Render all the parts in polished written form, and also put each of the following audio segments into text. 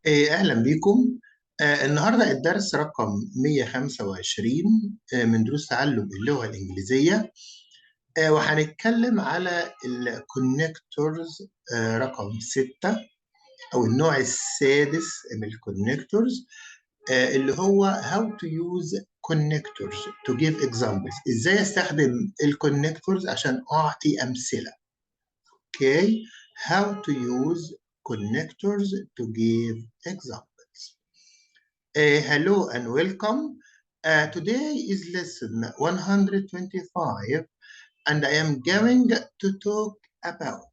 أهلا بكم. النهاردة الدرس رقم 125 من دروس تعلم اللغة الإنجليزية. وهنتكلم على الكونكتورز رقم 6 أو النوع السادس من الكونكتورز، اللي هو how to use connectors to give examples. إزاي أستخدم الكونكتورز عشان أعطي أمثلة. Okay, how to use connectors to give examples. Hello and welcome. Today is lesson 125, and I am going to talk about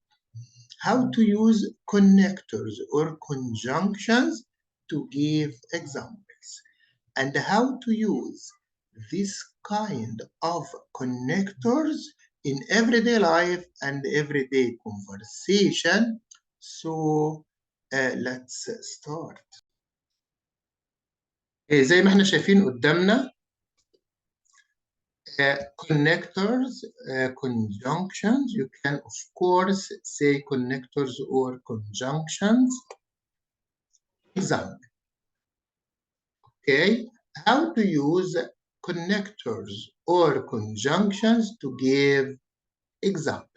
how to use connectors or conjunctions to give examples, and how to use this kind of connectors in everyday life and everyday conversation. So let's start. زي ما احنا شايفين قدامنا connectors, conjunctions. You can of course say connectors or conjunctions. Example. Okay, how to use connectors or conjunctions to give example.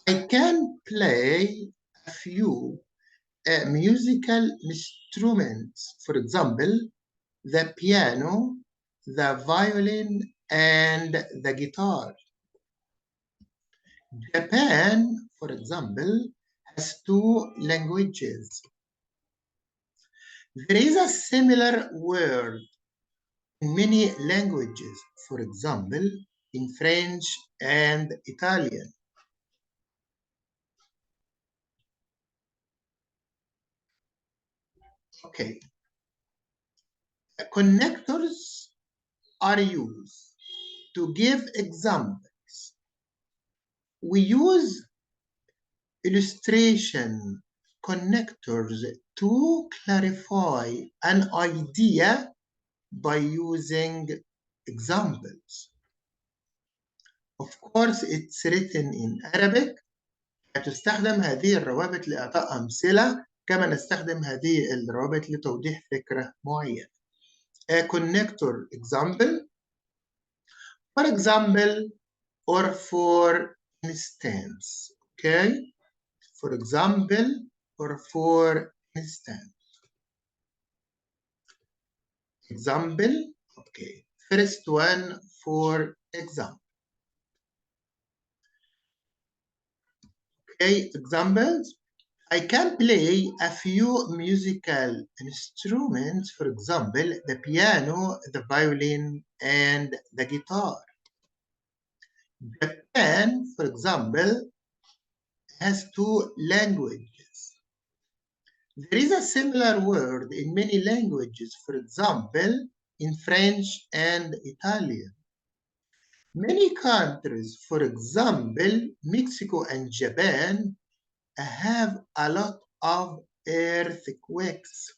I can play a few musical instruments, for example, the piano, the violin, and the guitar. Japan, for example, has 2 languages. There is a similar word in many languages, for example, in French and Italian. Okay. Connectors are used to give examples. We use illustration connectors to clarify an idea by using examples. Of course, it's written in Arabic. هتستخدم هذه الروابط لإعطاء أمثلة، كما نستخدم هذه الروابط لتوضيح فكرة معينة. A connector example, for example, or for instance. Okay, for example, or for instance. Example, okay. First one, for example. Okay, examples. I can play a few musical instruments, for example, the piano, the violin, and the guitar. Japan, for example, has 2 languages. There is a similar word in many languages, for example, in French and Italian. Many countries, for example, Mexico and Japan, have a lot of earthquakes.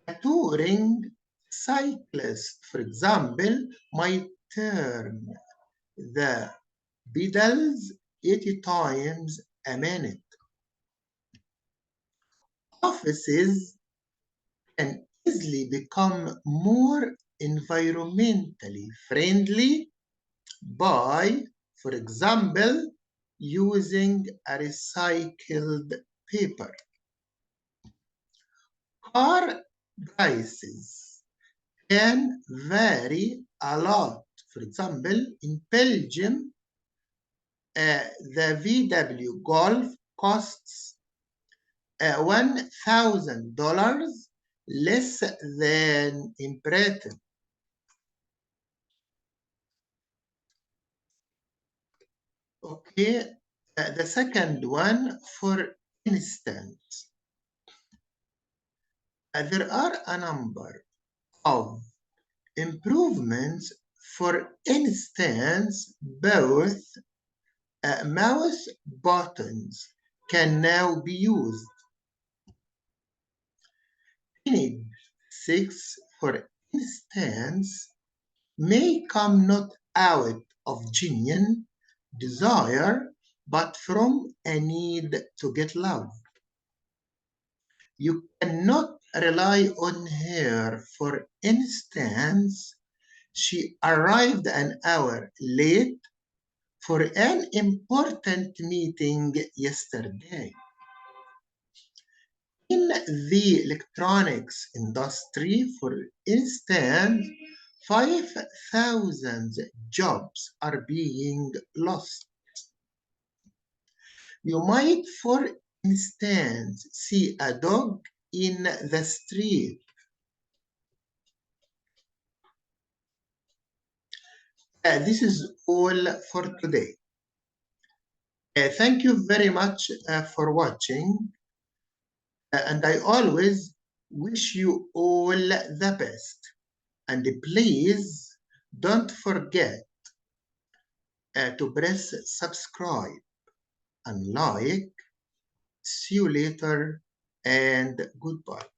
A touring cyclist, for example, might turn the pedals 80 times a minute. Offices can easily become more environmentally friendly by, for example, using a recycled paper. Car prices can vary a lot. For example, in Belgium, the VW Golf costs $1,000 less than in Britain. Okay, the second one, for instance. There are a number of improvements. For instance, both mouse buttons can now be used. Teenage 6, for instance, may come not out of genuine desire, but from a need to get love. You cannot rely on her. For instance, she arrived an hour late for an important meeting yesterday. In the electronics industry, for instance, 5,000 jobs are being lost. You might, for instance, see a dog in the street. This is all for today. Thank you very much for watching, and I always wish you all the best. And please don't forget to press subscribe and like. See you later and goodbye.